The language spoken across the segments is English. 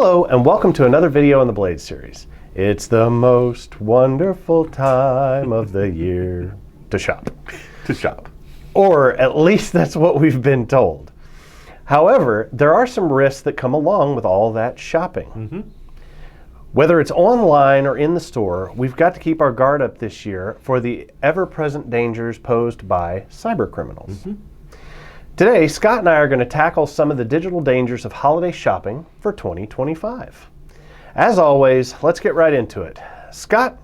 Hello and welcome to another video in the Blade series. It's the most wonderful time of the year to shop. To shop. Or at least that's what we've been told. However, there are some risks that come along with all that shopping. Whether it's online or in the store, we've got to keep our guard up this year for the ever-present dangers posed by cyber criminals. Today, Scott and I are going to tackle some of the digital dangers of holiday shopping for 2025. As always, let's get right into it. Scott,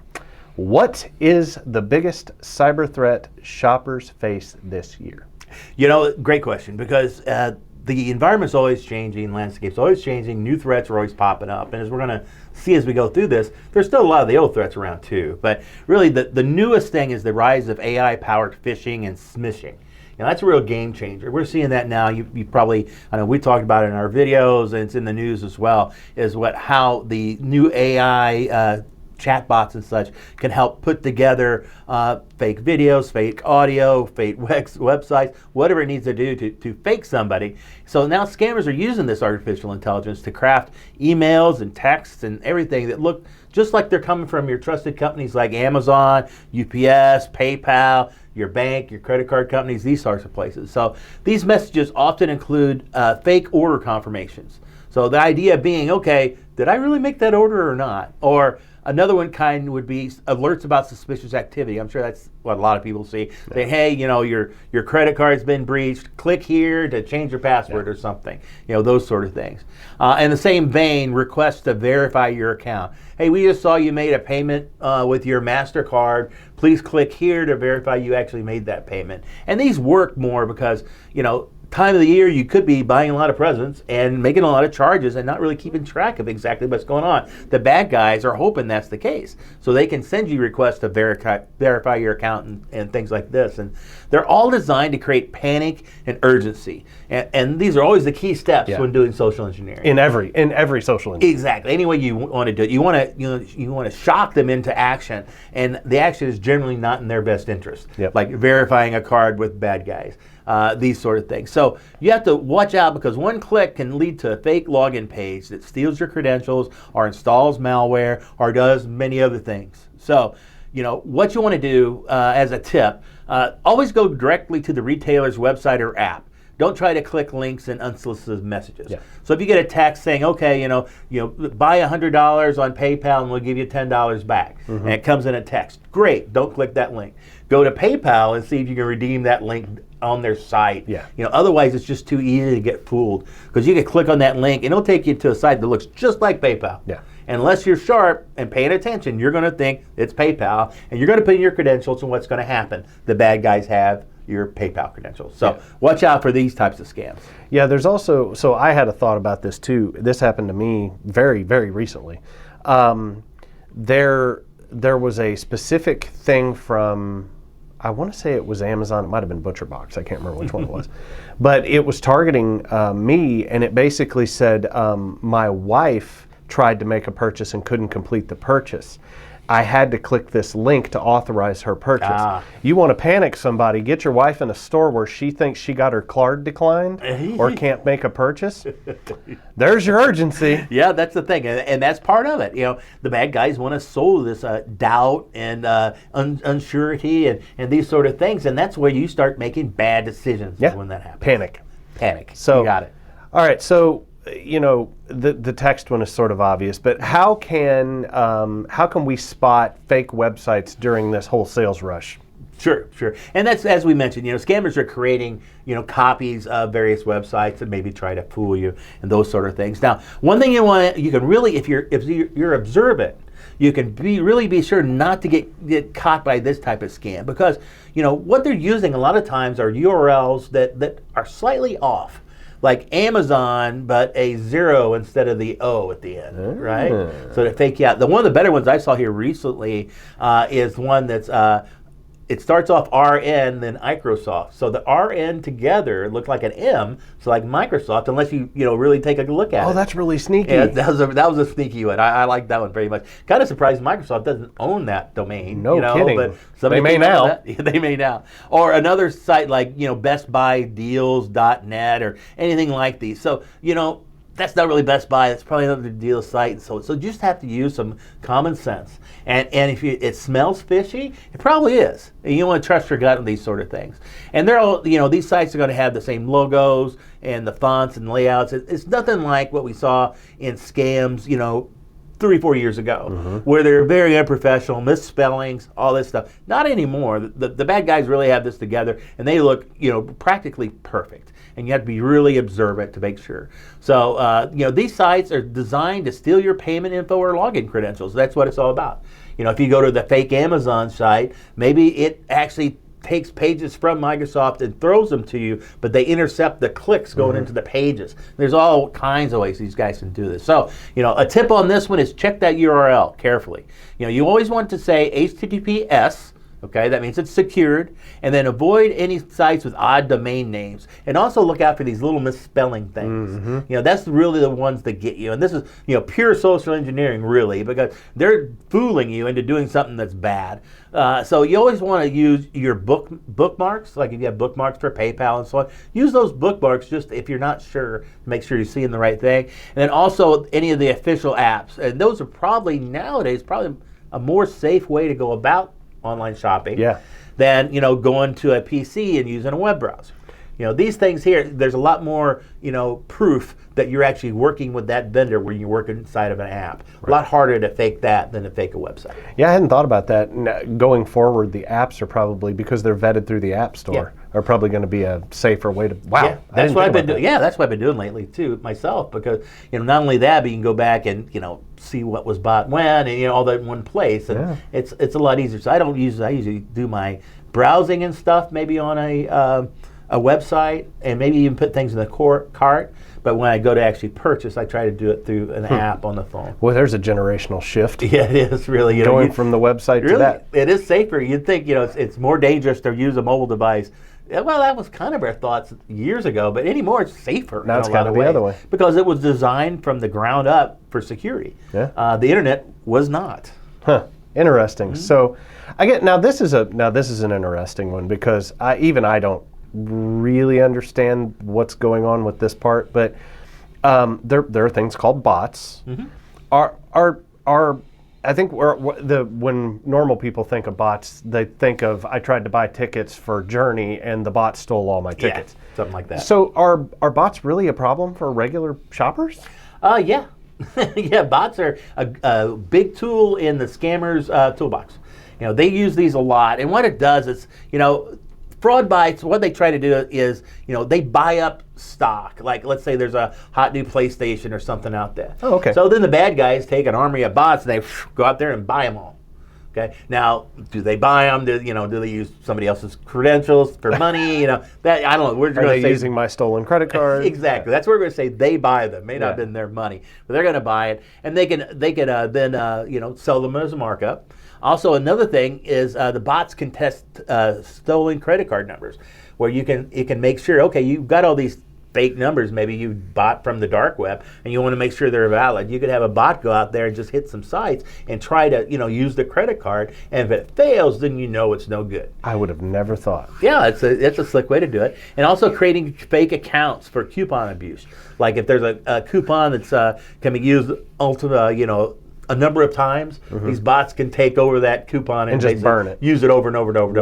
what is the biggest cyber threat shoppers face this year? You know, great question, because the environment's always changing, landscape's always changing, new threats are always popping up, and as we're going to see as we go through this, there's still a lot of the old threats around too. But really, the newest thing is the rise of AI-powered phishing and smishing. And that's a real game changer. We're seeing that now. You probably, I know we talked about it in our videos, and it's in the news as well, is how the new AI chatbots and such can help put together fake videos, fake audio, fake websites, whatever it needs to do to fake somebody. So now scammers are using this artificial intelligence to craft emails and texts and everything that look just like they're coming from your trusted companies like Amazon, UPS, PayPal, your bank, your credit card companies, these sorts of places. So these messages often include fake order confirmations. So the idea being, okay, did I really make that order or not? Or another one kind would be alerts about suspicious activity. I'm sure that's what a lot of people see. Say, hey, you know, your credit card's been breached. Click here to change your password or something. You know, those sort of things. In the same vein, requests to verify your account. Hey, we just saw you made a payment with your MasterCard. Please click here to verify you actually made that payment. And these work more because, you know, time of the year you could be buying a lot of presents and making a lot of charges and not really keeping track of exactly what's going on. The bad guys are hoping that's the case, so they can send you requests to verify your account and things like this. And they're all designed to create panic and urgency. And these are always the key steps when doing social engineering. In every social engineering. Exactly. Any way you want to do it, you want to shock them into action, and the action is generally not in their best interest. Like verifying a card with bad guys. These sort of things. So you have to watch out, because one click can lead to a fake login page that steals your credentials or installs malware or does many other things. So, you know, what you want to do as a tip, always go directly to the retailer's website or app. Don't try to click links and unsolicited messages. So if you get a text saying, okay, you know, buy $100 on PayPal and we'll give you $10 back, and it comes in a text, great, don't click that link. Go to PayPal and see if you can redeem that link on their site. You know, otherwise it's just too easy to get fooled, because you can click on that link and it'll take you to a site that looks just like PayPal. Unless you're sharp and paying attention, you're going to think it's PayPal, and you're going to put in your credentials, and what's going to happen? The bad guys have your PayPal credentials. So watch out for these types of scams. Yeah, there's also, so I had a thought about this too. This happened to me very, very recently. There was a specific thing from, I want to say it was Amazon, it might have been ButcherBox, I can't remember which one it was. But it was targeting me, and it basically said my wife tried to make a purchase and couldn't complete the purchase. I had to click this link to authorize her purchase. You want to panic somebody, get your wife in a store where she thinks she got her card declined or can't make a purchase. There's your urgency. Yeah, that's the thing, and that's part of it. You know, the bad guys want to sow this doubt and unsurety and these sort of things, and that's where you start making bad decisions when that happens. Panic. So, you got it. All right, so you know, the text one is sort of obvious, but how can we spot fake websites during this whole sales rush? Sure. And that's, as we mentioned, you know, scammers are creating, you know, copies of various websites and maybe try to fool you and those sort of things. Now, one thing you can really, if you're observant, you can really be sure not to get caught by this type of scam, because, you know, what they're using a lot of times are URLs that are slightly off. Like Amazon, but a 0 instead of the O at the end, right? So to fake you out. One of the better ones I saw here recently is one that's it starts off RN, then Microsoft. So the RN together look like an M, so like Microsoft, unless you really take a look at it. Oh, that's really sneaky. Yeah, that was a sneaky one. I like that one very much. Kind of surprised Microsoft doesn't own that domain. No kidding. But they may now. They may now. Or another site like, bestbuydeals.net or anything like these. So, that's not really Best Buy. That's probably another deal site. So you just have to use some common sense. And if it smells fishy, it probably is. And you want to trust your gut on these sort of things. And they're all, these sites are going to have the same logos and the fonts and layouts. It's nothing like what we saw in scams, 3-4 years ago, where they're very unprofessional, misspellings, all this stuff. Not anymore. The bad guys really have this together, and they look, practically perfect. And you have to be really observant to make sure. So, these sites are designed to steal your payment info or login credentials. That's what it's all about. If you go to the fake Amazon site, maybe it actually takes pages from Microsoft and throws them to you, but they intercept the clicks going into the pages. There's all kinds of ways these guys can do this. So, a tip on this one is check that URL carefully. You always want to say HTTPS. Okay, that means it's secured, and then avoid any sites with odd domain names, and also look out for these little misspelling things. That's really the ones that get you, and this is pure social engineering, really, because they're fooling you into doing something that's bad. So you always want to use your bookmarks, like if you have bookmarks for PayPal and so on. Use those bookmarks just if you're not sure, to make sure you're seeing the right thing, and then also any of the official apps, and those are probably nowadays a more safe way to go about online shopping than going to a PC and using a web browser. These things here, there's a lot more proof that you're actually working with that vendor when you work inside of an app. A lot harder to fake that than to fake a website. Yeah, I hadn't thought about that. Going forward, the apps are probably, because they're vetted through the App Store, are probably going to be a safer way to. Wow, yeah, that's what I've been doing. Yeah, that's what I've been doing lately too myself, because not only that, but you can go back and see what was bought when, and all that in one place, and it's a lot easier. So I usually do my browsing and stuff maybe on a website, and maybe even put things in the cart. But when I go to actually purchase, I try to do it through an app on the phone. Well, there's a generational shift. Yeah, it is really. Going from the website to that. It is safer. You'd think it's more dangerous to use a mobile device. Well, that was kind of our thoughts years ago, but anymore it's safer. Now it's kind of the other way. Because it was designed from the ground up for security. Yeah. The internet was not. Huh. Interesting. So, this is an interesting one, because I don't really understand what's going on with this part, but there are things called bots. I think when normal people think of bots, they think of, I tried to buy tickets for Journey and the bot stole all my tickets. Yeah, something like that. So are bots really a problem for regular shoppers? Yeah. Yeah, bots are a big tool in the scammers' toolbox. They use these a lot, and what it does is, fraud bites, what they try to do is, they buy up stock. Like, let's say there's a hot new PlayStation or something out there. Oh, okay. So then the bad guys take an army of bots and they go out there and buy them all. Okay. Now, do they buy them? Do they use somebody else's credentials for money? That I don't know. We're going to say using my stolen credit card. Exactly. That's what we're going to say. They buy them. May not have been their money, but they're going to buy it, and they can then sell them as a markup. Also, another thing is the bots can test stolen credit card numbers, where it can make sure, okay, you've got all these fake numbers maybe you bought from the dark web, and you want to make sure they're valid. You could have a bot go out there and just hit some sites and try to use the credit card, and if it fails, then it's no good. I would have never thought. Yeah, it's a slick way to do it. And also creating fake accounts for coupon abuse. Like if there's a coupon that's can be used a number of times, these bots can take over that coupon and just burn it. Use it over and over and over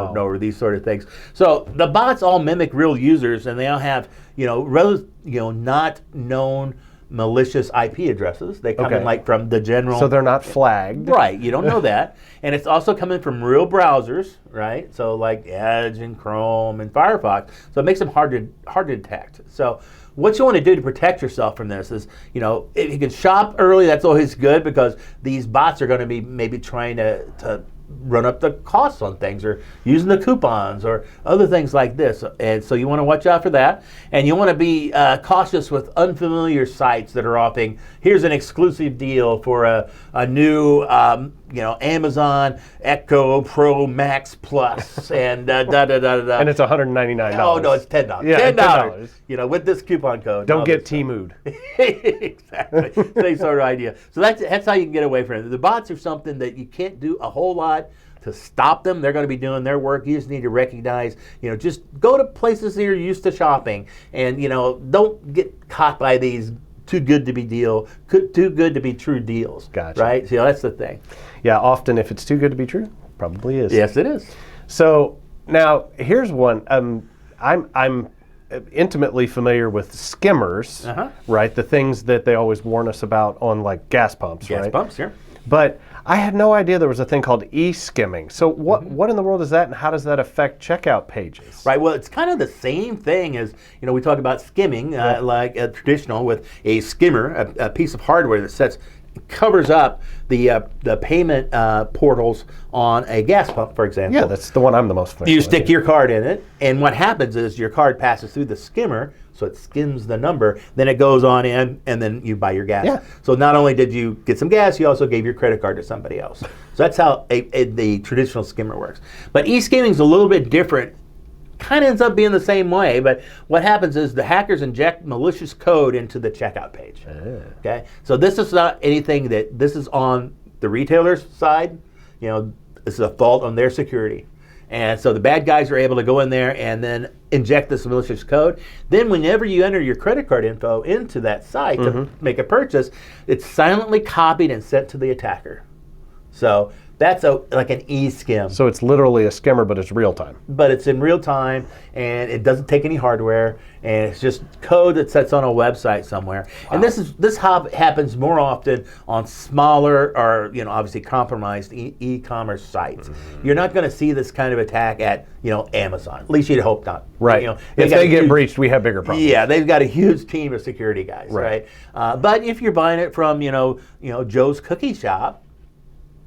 and over, these sort of things. So the bots all mimic real users, and they all have not known malicious IP addresses. They come in like from the general. So they're not flagged. Right. You don't know that. And it's also coming from real browsers, right? So like Edge and Chrome and Firefox. So it makes them hard to detect. So what you want to do to protect yourself from this is, if you can shop early, that's always good, because these bots are going to be maybe trying to run up the costs on things, or using the coupons or other things like this. And so you want to watch out for that. And you want to be cautious with unfamiliar sites that are offering, here's an exclusive deal for a new Amazon Echo Pro Max Plus and da-da-da-da-da. And it's $199. Oh, no, it's $10. Yeah, $10. With this coupon code. Don't get T-Mood. Exactly. Same sort of idea. So that's how you can get away from it. The bots are something that you can't do a whole lot to stop them. They're going to be doing their work. You just need to recognize, just go to places that you're used to shopping, and, don't get caught by these too good to be too good to be true deals. Gotcha. Right? So that's the thing. Yeah, often if it's too good to be true, probably is. Yes, it is. So now here's one. I'm intimately familiar with skimmers, right? The things that they always warn us about on like gas pumps, right? Gas pumps, yeah. But I had no idea there was a thing called e-skimming. So what in the world is that, and how does that affect checkout pages? Right. Well, it's kind of the same thing as, we talk about skimming, like a traditional with a skimmer, a piece of hardware that covers up the payment portals on a gas pump, for example. Yeah, that's the one I'm the most familiar with. You stick your card in it, and what happens is your card passes through the skimmer, so it skims the number, then it goes on in, and then you buy your gas. Yeah. So not only did you get some gas, you also gave your credit card to somebody else. So that's how the traditional skimmer works. But e-skimming is a little bit different. Kind of ends up being the same way, but what happens is the hackers inject malicious code into the checkout page. Okay, so this is not anything this is on the retailer's side. This is a fault on their security. And so the bad guys are able to go in there and then inject this malicious code. Then whenever you enter your credit card info into that site to make a purchase, it's silently copied and sent to the attacker. So that's like an e-skim. So it's literally a skimmer, but it's real time. But it's in real time, and it doesn't take any hardware, and it's just code that sits on a website somewhere. Wow. And this happens more often on smaller or obviously compromised e-commerce sites. You're not going to see this kind of attack at Amazon. At least you'd hope not. Right. If they get breached, we have bigger problems. Yeah, they've got a huge team of security guys. Right. But if you're buying it from Joe's Cookie Shop.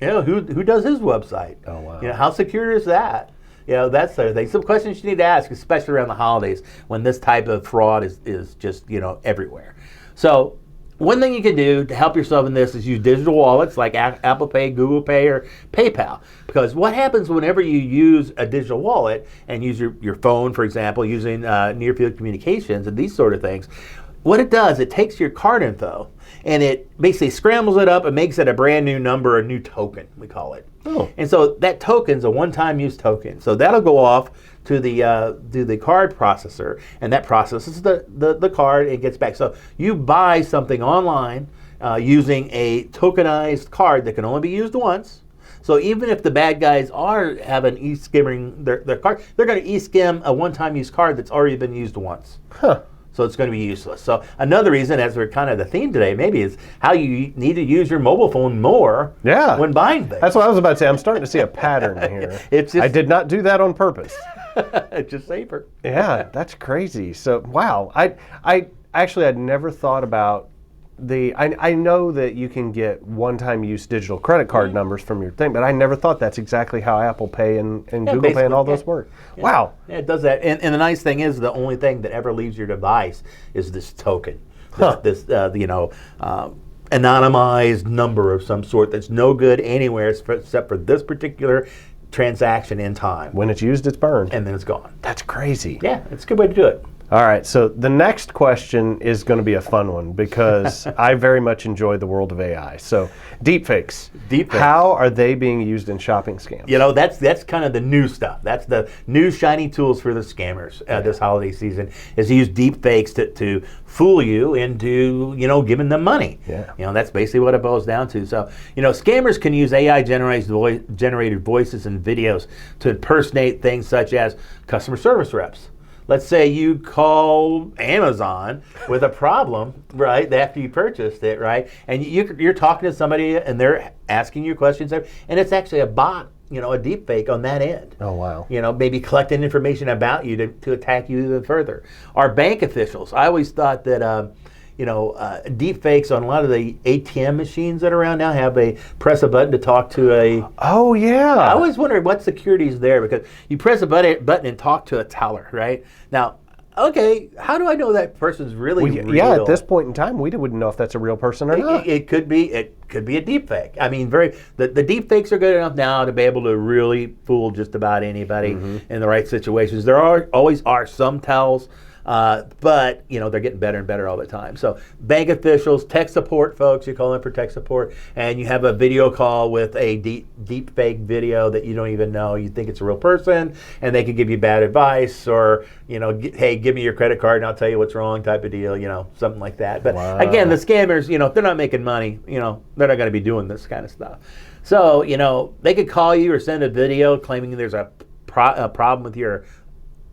Who does his website? Oh, wow. How secure is that? That's the thing. Some questions you need to ask, especially around the holidays when this type of fraud is just, everywhere. So one thing you can do to help yourself in this is use digital wallets like Apple Pay, Google Pay, or PayPal. Because what happens whenever you use a digital wallet and use your phone, for example, using near-field communications and these sort of things, what it does, it takes your card info and it basically scrambles it up and makes it a brand new number, a new token, we call it. Oh. And so that token's a one-time use token. So that'll go off to the card processor, and that processes the card and gets back. So you buy something online using a tokenized card that can only be used once. So even if the bad guys are having e-skimming their card, they're going to e-skim a one-time use card that's already been used once. Huh. So it's going to be useless. So another reason, as we're kind of the theme today, maybe is how you need to use your mobile phone more when buying things. That's what I was about to say. I'm starting to see a pattern here. I did not do that on purpose. It's just safer. Yeah, that's crazy. So, wow. I actually I'd never thought about I know that you can get one-time use digital credit card numbers from your thing, but I never thought that's exactly how Apple Pay and Google Pay and all those work. Yeah. Wow. Yeah, it does that. And the nice thing is the only thing that ever leaves your device is this token. This anonymized number of some sort that's no good anywhere except for this particular transaction in time. When it's used, it's burned. And then it's gone. That's crazy. Yeah, it's a good way to do it. All right, so the next question is going to be a fun one because I very much enjoy the world of AI. So, deepfakes. How are they being used in shopping scams? That's kind of the new stuff. That's the new shiny tools for the scammers this holiday season, is to use deepfakes to fool you into, giving them money. Yeah. That's basically what it boils down to. So, scammers can use AI generated voices and videos to impersonate things such as customer service reps. Let's say you call Amazon with a problem, right, after you purchased it, right, and you're talking to somebody and they're asking you questions, and it's actually a bot, a deep fake on that end. Oh, wow. Maybe collecting information about you to attack you even further. Our bank officials, I always thought that, deep fakes on a lot of the ATM machines that are around now have a press a button to talk to a... Oh, yeah. I always wondered what security is there, because you press a button and talk to a teller, right? Now, okay, how do I know that person's really real? Yeah, at this point in time, we wouldn't know if that's a real person or not. It could be. It could be a deep fake. I mean, the deep fakes are good enough now to be able to really fool just about anybody in the right situations. There always are some tells. But they're getting better and better all the time. So bank officials, tech support folks, you call in for tech support, and you have a video call with a deep fake video that you don't even know. You think it's a real person, and they can give you bad advice, or hey, give me your credit card and I'll tell you what's wrong, type of deal. Something like that. But again, the scammers, if they're not making money, they're not going to be doing this kind of stuff. So they could call you or send a video claiming there's a problem with your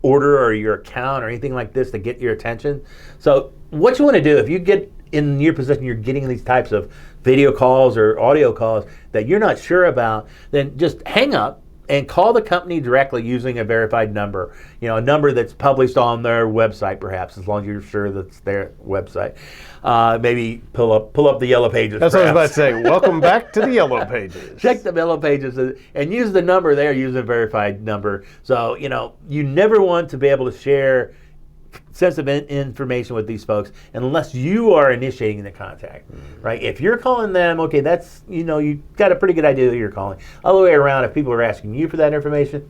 order or your account or anything like this to get your attention. So what you want to do, if you get in your position, you're getting these types of video calls or audio calls that you're not sure about, then just hang up and call the company directly using a verified number, a number that's published on their website, perhaps, as long as you're sure that's their website. Maybe pull up the Yellow Pages. That's what I was about to say. Welcome back to the Yellow Pages. Check the Yellow Pages and use the number there. Use a verified number. So you never want to be able to share sensitive information with these folks unless you are initiating the contact, right? If you're calling them, okay, that's you got a pretty good idea that you're calling. All the way around, if people are asking you for that information,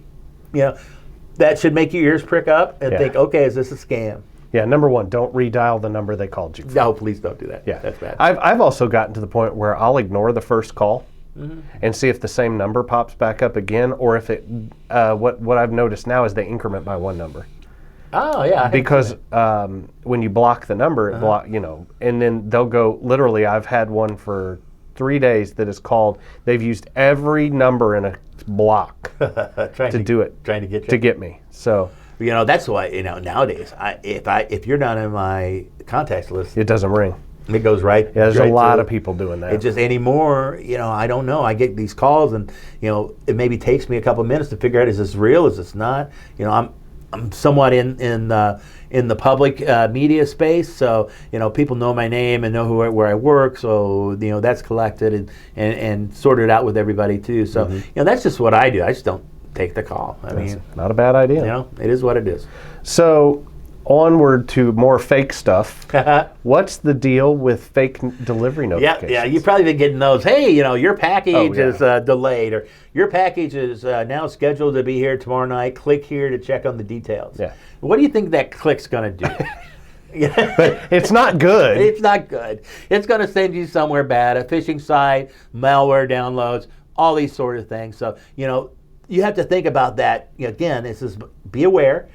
that should make your ears prick up and think, okay, is this a scam? Yeah, number one, don't redial the number they called you from. No, please don't do that. Yeah, that's bad. I've also gotten to the point where I'll ignore the first call and see if the same number pops back up again, or if it. What I've noticed now is they increment by one number. Oh yeah. Because when you block the number, it block and then they'll go. Literally, I've had one for 3 days that is called. They've used every number in a block to do it, trying to get you. To get me. So. That's why nowadays if you're not in my contacts list, It doesn't ring. It goes right. Yeah, there's a lot of people doing that. It just anymore, I don't know. I get these calls, and it maybe takes me a couple of minutes to figure out, is this real? Is this not? I'm somewhat in the public media space, so people know my name and know where I work. So that's collected and sorted out with everybody too. So that's just what I do. I just don't take the call. I mean, not a bad idea. It is what it is. So onward to more fake stuff. What's the deal with fake delivery notifications? Yeah, you've probably been getting those. Hey, your package is delayed, or your package is now scheduled to be here tomorrow night. Click here to check on the details. Yeah. What do you think that click's going to do? But it's not good. It's not good. It's going to send you somewhere bad, a phishing site, malware downloads, all these sort of things. So, you have to think about that. Again, be aware.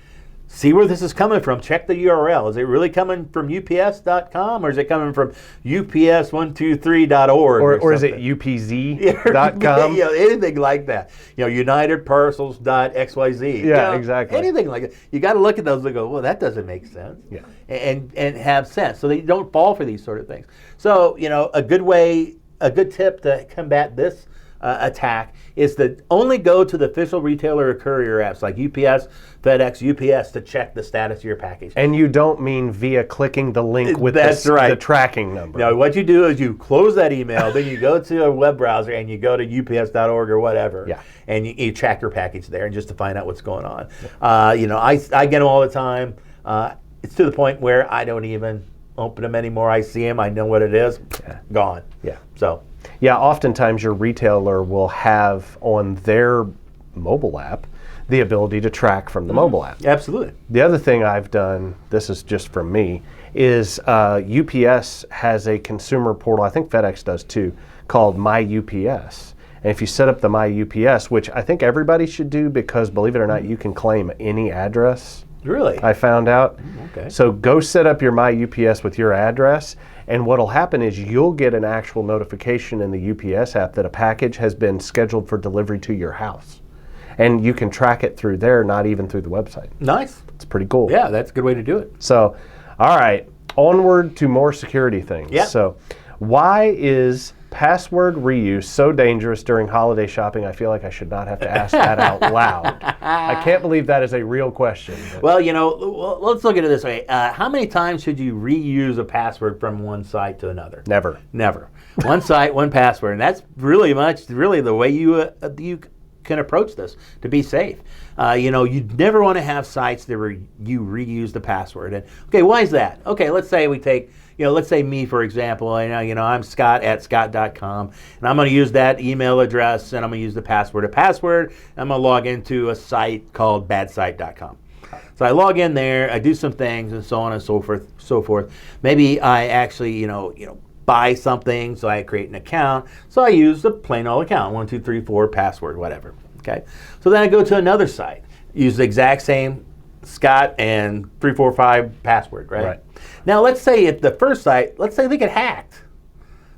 See where this is coming from. Check the URL. Is it really coming from UPS.com, or is it coming from UPS123.org? Or is it UPZ.com? Anything like that. UnitedParcels.xyz. Yeah, exactly. Anything like that. You got to look at those and go, well, that doesn't make sense. Yeah. And have sense, so they don't fall for these sort of things. So, a good tip to combat this attack is to only go to the official retailer or courier apps like UPS, FedEx, UPS to check the status of your package. And you don't mean via clicking the link with the tracking number. No, what you do is you close that email, then you go to a web browser and you go to ups.org or whatever, and you track your package there, and just to find out what's going on. I get them all the time. It's to the point where I don't even open them anymore. I see them, I know what it is, gone. Yeah. So. Yeah, oftentimes your retailer will have on their mobile app the ability to track from the mobile app. Absolutely. The other thing I've done, this is just from me, is UPS has a consumer portal, I think FedEx does too, called My UPS. And if you set up the My UPS, which I think everybody should do because, believe it or not, you can claim any address. Really? I found out. Okay. So go set up your My UPS with your address, and what'll happen is you'll get an actual notification in the UPS app that a package has been scheduled for delivery to your house. And you can track it through there, not even through the website. Nice. It's pretty cool. Yeah, that's a good way to do it. So, all right, onward to more security things. Yeah. So, why is password reuse so dangerous during holiday shopping? I feel like I should not have to ask that out loud. I can't believe that is a real question. Well, let's look at it this way. How many times should you reuse a password from one site to another? Never. One site, one password. And that's really the way you can approach this to be safe. You never want to have sites that you reuse the password. And okay, why is that? Okay, let's say we take, let's say me, for example. I'm Scott at scott.com, and I'm going to use that email address, and I'm going to use the password. I'm going to log into a site called badsite.com. So I log in there, I do some things, and so on and so forth. Maybe I actually, buy something, so I create an account. So I use the plain old account, 1, 2, 3, 4, password, whatever. Okay. So then I go to another site, use the exact same Scott and 345 password, right? Now let's say if the first site, let's say they get hacked.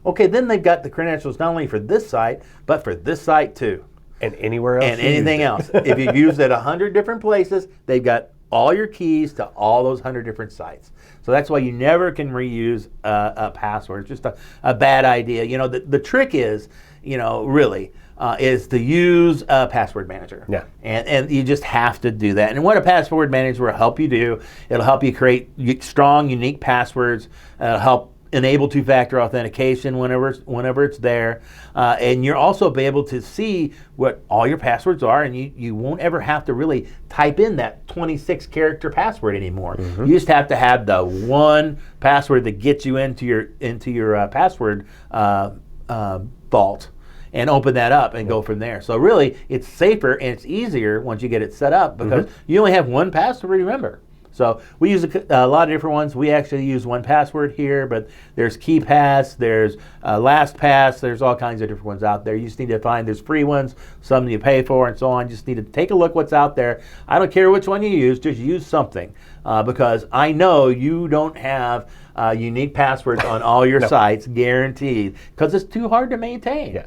Okay, then they've got the credentials not only for this site, but for this site too. And anywhere else. And anything else. If you've used it 100 different places, they've got all your keys to all those 100 different sites. So that's why you never can reuse a password. It's just a bad idea. The trick is, really, is to use a password manager. Yeah. And you just have to do that. And what a password manager will help you do, it'll help you create strong, unique passwords. It'll help enable two-factor authentication whenever it's there, and you'll also be able to see what all your passwords are, and you won't ever have to really type in that 26-character password anymore. You just have to have the one password that gets you into your password vault, and open that up and go from there. So really, it's safer and it's easier once you get it set up because you only have one password to remember. So we use a lot of different ones. We actually use 1Password here, but there's KeePass, there's LastPass, there's all kinds of different ones out there. You just need to find, there's free ones, some you pay for, and so on. You just need to take a look what's out there. I don't care which one you use, just use something because I know you don't have unique passwords on all your sites, guaranteed, because it's too hard to maintain.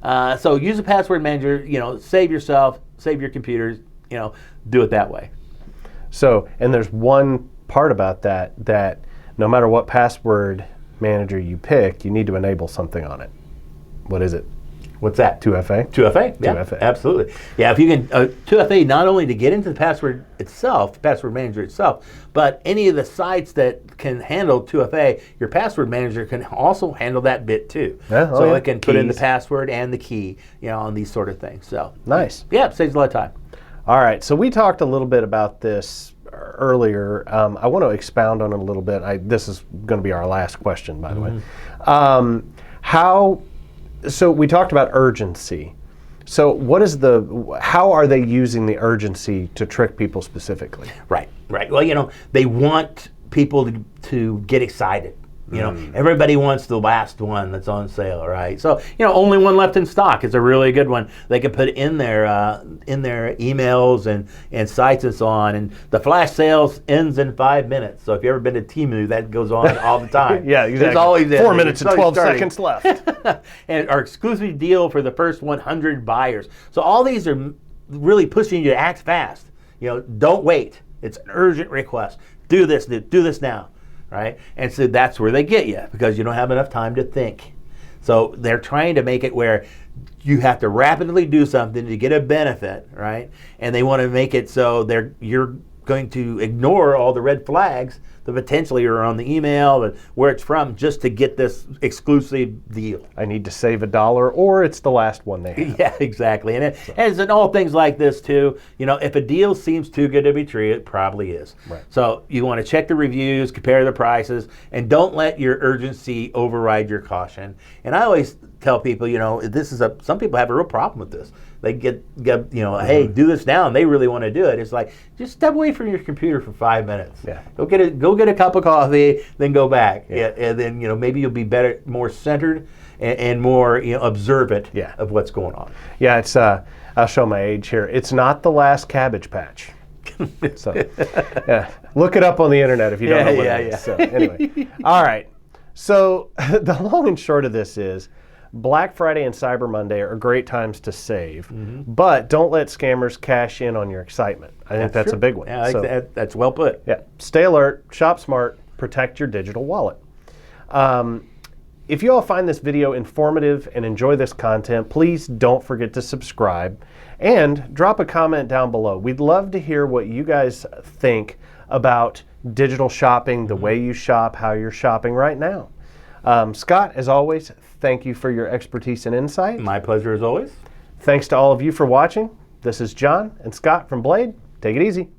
So use a password manager, save yourself, save your computers, do it that way. So, and there's one part about that no matter what password manager you pick, you need to enable something on it. What is it? What's that? 2FA? 2FA, yeah, 2FA. Absolutely. Yeah, if you can, 2FA not only to get into the password itself, the password manager itself, but any of the sites that can handle 2FA, your password manager can also handle that bit too. So it can put in the password and the key, on these sort of things. So nice. Yeah, it saves a lot of time. All right, so we talked a little bit about this earlier. I want to expound on it a little bit. This is going to be our last question, by the way. So we talked about urgency. So how are they using the urgency to trick people specifically? Right. Well, they want people to get excited. Everybody wants the last one that's on sale, right? So, only one left in stock is a really good one. They can put in their emails and sites and so on. And the flash sales ends in 5 minutes. So if you've ever been to Temu, that goes on all the time. Yeah, exactly. There's always 4 minutes and 12 seconds left. And our exclusive deal for the first 100 buyers. So all these are really pushing you to act fast. Don't wait. It's an urgent request. Do this now. Right? And so that's where they get you because you don't have enough time to think. So they're trying to make it where you have to rapidly do something to get a benefit, right? And they want to make it so you're going to ignore all the red flags that potentially are on the email and where it's from just to get this exclusive deal. I need to save $1 or it's the last one they have. Yeah, exactly. And it's in all things like this too. If a deal seems too good to be true, it probably is. Right. So you want to check the reviews, compare the prices, and don't let your urgency override your caution. And I always tell people, some people have a real problem with this. They get hey, do this now, and they really want to do it. It's like, just step away from your computer for 5 minutes. Yeah. Go get a cup of coffee, then go back. Yeah. And then, maybe you'll be better, more centered and more, observant of what's going on. Yeah, it's, I'll show my age here. It's not the last Cabbage Patch. So, look it up on the internet if you don't know what it is. So, anyway. All right. So, the long and short of this is, Black Friday and Cyber Monday are great times to save, but don't let scammers cash in on your excitement. I think that's a big one. Yeah, that's well put. Yeah, stay alert, shop smart, protect your digital wallet. If you all find this video informative and enjoy this content, please don't forget to subscribe and drop a comment down below. We'd love to hear what you guys think about digital shopping, the way you shop, how you're shopping right now. Scott, as always, thank you for your expertise and insight. My pleasure as always. Thanks to all of you for watching. This is John and Scott from Blade. Take it easy.